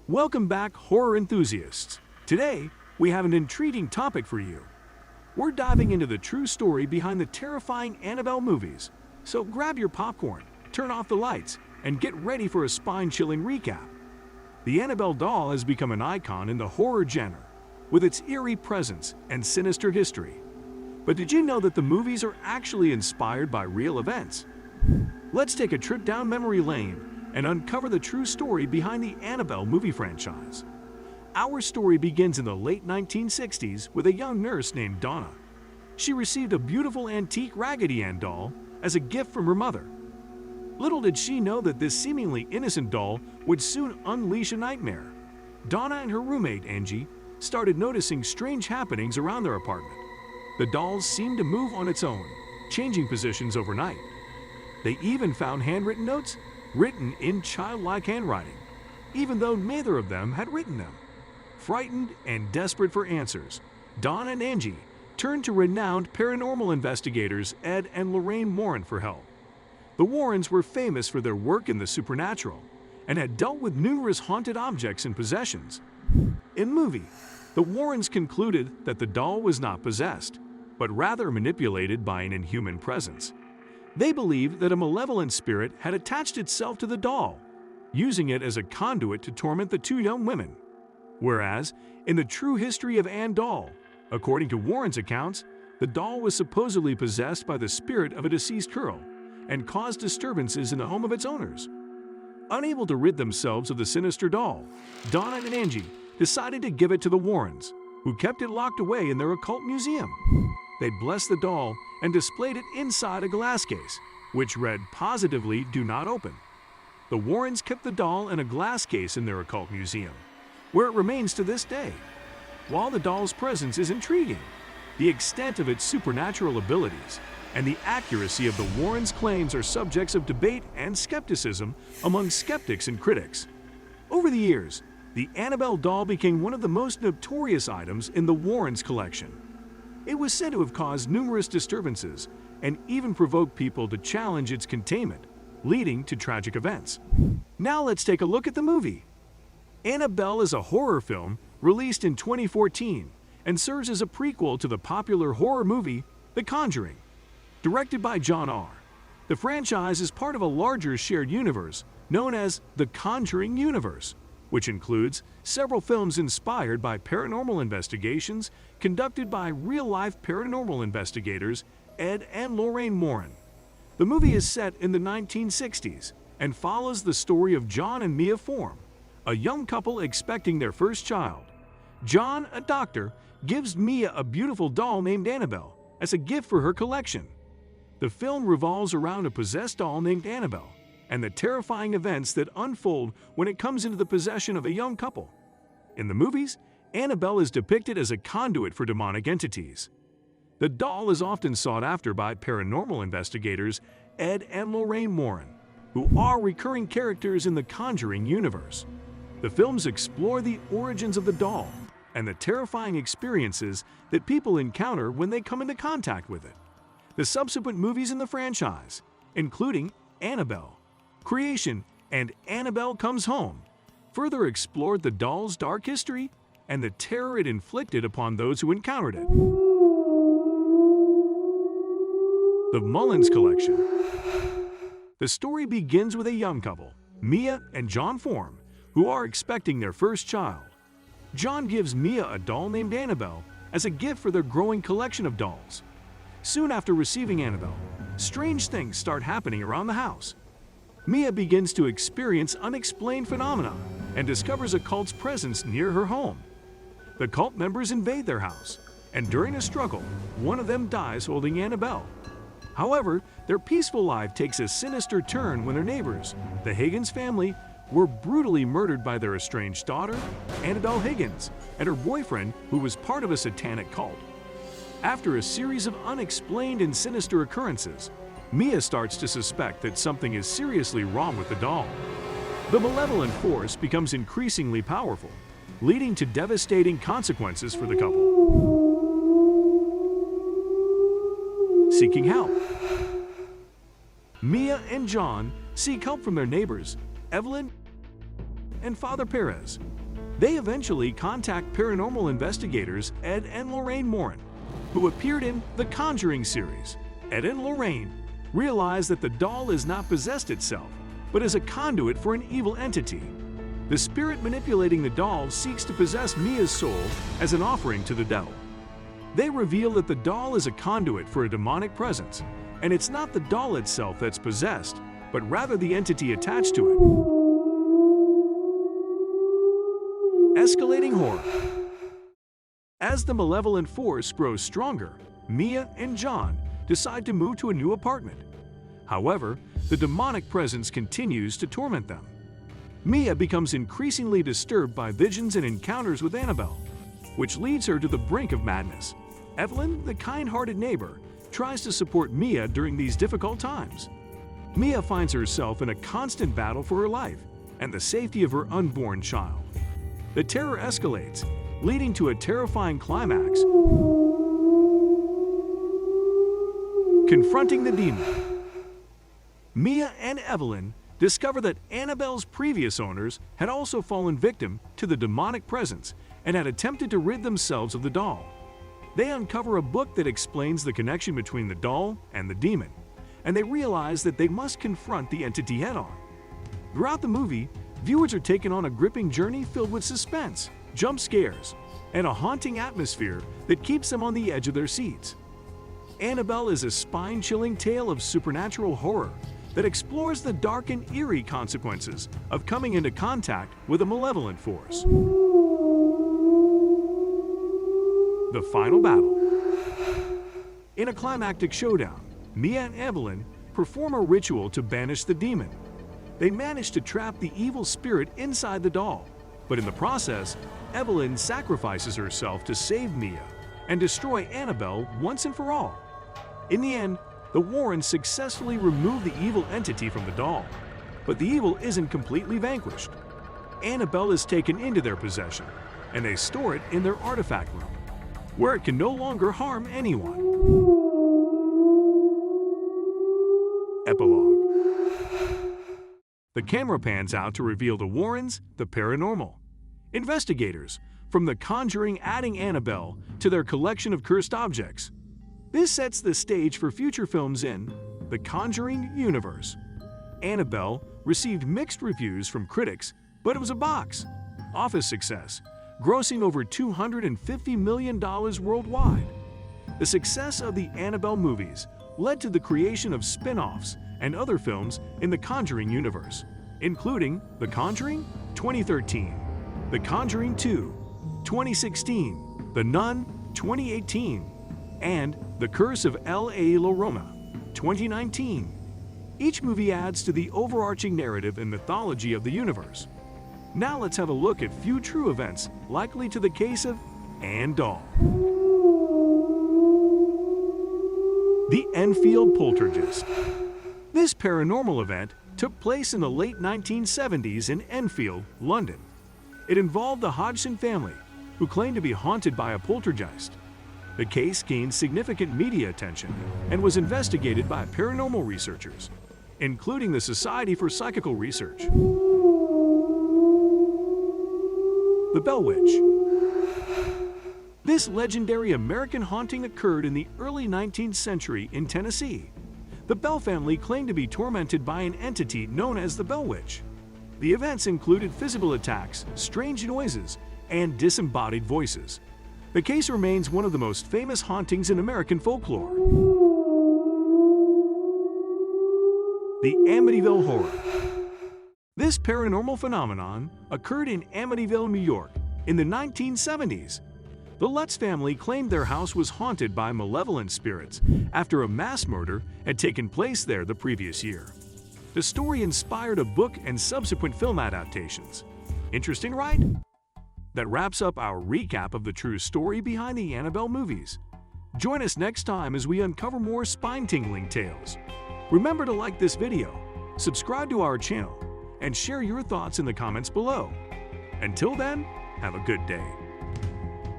Welcome back, horror enthusiasts. Today, we have an intriguing topic for you. We're diving into the true story behind the terrifying Annabelle movies. So grab your popcorn, turn off the lights, and get ready for a spine-chilling recap. The Annabelle doll has become an icon in the horror genre, with its eerie presence and sinister history. But did you know that the movies are actually inspired by real events? Let's take a trip down memory lane and uncover the true story behind the Annabelle movie franchise. Our story begins in the late 1960s with a young nurse named Donna. She received a beautiful antique Raggedy Ann doll as a gift from her mother. Little did she know that this seemingly innocent doll would soon unleash a nightmare. Donna and her roommate, Angie, started noticing strange happenings around their apartment. The dolls seemed to move on its own, changing positions overnight. They even found handwritten notes written in childlike handwriting, even though neither of them had written them. Frightened and desperate for answers, Don and Angie turned to renowned paranormal investigators Ed and Lorraine Warren for help. The Warrens were famous for their work in the supernatural and had dealt with numerous haunted objects and possessions. In the movie, the Warrens concluded that the doll was not possessed, but rather manipulated by an inhuman presence. They believed that a malevolent spirit had attached itself to the doll, using it as a conduit to torment the two young women. Whereas, in the true history of Ann Doll, according to Warren's accounts, the doll was supposedly possessed by the spirit of a deceased girl and caused disturbances in the home of its owners. Unable to rid themselves of the sinister doll, Donna and Angie decided to give it to the Warrens, who kept it locked away in their occult museum. They blessed the doll and displayed it inside a glass case, which read positively, "Do not open." The Warrens kept the doll in a glass case in their occult museum, where it remains to this day. While the doll's presence is intriguing, the extent of its supernatural abilities and the accuracy of the Warrens' claims are subjects of debate and skepticism among skeptics and critics. Over the years, the Annabelle doll became one of the most notorious items in the Warrens' collection. It was said to have caused numerous disturbances and even provoked people to challenge its containment, leading to tragic events. Now let's take a look at the movie. Annabelle is a horror film released in 2014 and serves as a prequel to the popular horror movie The Conjuring. Directed by John R. The franchise is part of a larger shared universe known as the Conjuring Universe, which includes several films inspired by paranormal investigations conducted by real-life paranormal investigators Ed and Lorraine Warren. The movie is set in the 1960s and follows the story of John and Mia Form, a young couple expecting their first child. John, a doctor, gives Mia a beautiful doll named Annabelle as a gift for her collection. The film revolves around a possessed doll named Annabelle and the terrifying events that unfold when it comes into the possession of a young couple. In the movies, Annabelle is depicted as a conduit for demonic entities. The doll is often sought after by paranormal investigators Ed and Lorraine Warren, who are recurring characters in the Conjuring universe. The films explore the origins of the doll and the terrifying experiences that people encounter when they come into contact with it. The subsequent movies in the franchise, including Annabelle, Creation, and Annabelle Comes Home, further explored the doll's dark history and the terror it inflicted upon those who encountered it. The Mullins Collection. The story begins with a young couple, Mia and John Form, who are expecting their first child. John gives Mia a doll named Annabelle as a gift for their growing collection of dolls. Soon after receiving Annabelle, strange things start happening around the house. Mia begins to experience unexplained phenomena and discovers a cult's presence near her home. The cult members invade their house, and during a struggle, one of them dies holding Annabelle. However, their peaceful life takes a sinister turn when their neighbors, the Higgins family, were brutally murdered by their estranged daughter, Annabelle Higgins, and her boyfriend, who was part of a satanic cult. After a series of unexplained and sinister occurrences, Mia starts to suspect that something is seriously wrong with the doll. The malevolent force becomes increasingly powerful, leading to devastating consequences for the couple. Seeking help. Mia and John seek help from their neighbors, Evelyn and Father Perez. They eventually contact paranormal investigators Ed and Lorraine Morin, who appeared in The Conjuring series. Ed and Lorraine realize that the doll is not possessed itself, but is a conduit for an evil entity. The spirit manipulating the doll seeks to possess Mia's soul as an offering to the devil. They reveal that the doll is a conduit for a demonic presence, and it's not the doll itself that's possessed, but rather the entity attached to it. Escalating horror. As the malevolent force grows stronger, Mia and John decide to move to a new apartment. However, the demonic presence continues to torment them. Mia becomes increasingly disturbed by visions and encounters with Annabelle, which leads her to the brink of madness. Evelyn, the kind-hearted neighbor, tries to support Mia during these difficult times. Mia finds herself in a constant battle for her life and the safety of her unborn child. The terror escalates, leading to a terrifying climax. Confronting the demon. Mia and Evelyn discover that Annabelle's previous owners had also fallen victim to the demonic presence and had attempted to rid themselves of the doll. They uncover a book that explains the connection between the doll and the demon, and they realize that they must confront the entity head-on. Throughout the movie, viewers are taken on a gripping journey filled with suspense, jump scares, and a haunting atmosphere that keeps them on the edge of their seats. Annabelle is a spine-chilling tale of supernatural horror that explores the dark and eerie consequences of coming into contact with a malevolent force. The final battle. In a climactic showdown, Mia and Evelyn perform a ritual to banish the demon. They manage to trap the evil spirit inside the doll, but in the process, Evelyn sacrifices herself to save Mia and destroy Annabelle once and for all. In the end, the Warrens successfully remove the evil entity from the doll, but the evil isn't completely vanquished. Annabelle is taken into their possession, and they store it in their artifact room, where it can no longer harm anyone. Epilogue. The camera pans out to reveal the Warrens, the paranormal. Investigators, from The Conjuring adding Annabelle to their collection of cursed objects. This sets the stage for future films in The Conjuring universe. Annabelle received mixed reviews from critics, but it was a box office success, grossing over $250 million worldwide. The success of the Annabelle movies led to the creation of spin-offs and other films in The Conjuring universe, including The Conjuring 2013, The Conjuring 2 2016, The Nun 2018, and The Curse of La Llorona 2019. Each movie adds to the overarching narrative and mythology of the universe. Now let's have a look at few true events likely to the case of Ann Doll. The Enfield Poltergeist. This paranormal event took place in the late 1970s in Enfield, London. It involved the Hodgson family, who claimed to be haunted by a poltergeist. The case gained significant media attention and was investigated by paranormal researchers, including the Society for Psychical Research. The Bell Witch. This legendary American haunting occurred in the early 19th century in Tennessee. The Bell family claimed to be tormented by an entity known as the Bell Witch. The events included physical attacks, strange noises, and disembodied voices. The case remains one of the most famous hauntings in American folklore. The Amityville Horror. This paranormal phenomenon occurred in Amityville, New York in the 1970s. The Lutz family claimed their house was haunted by malevolent spirits after a mass murder had taken place there the previous year. The story inspired a book and subsequent film adaptations. Interesting, right? That wraps up our recap of the true story behind the Annabelle movies. Join us next time as we uncover more spine-tingling tales. Remember to like this video, subscribe to our channel, and share your thoughts in the comments below. Until then, have a good day.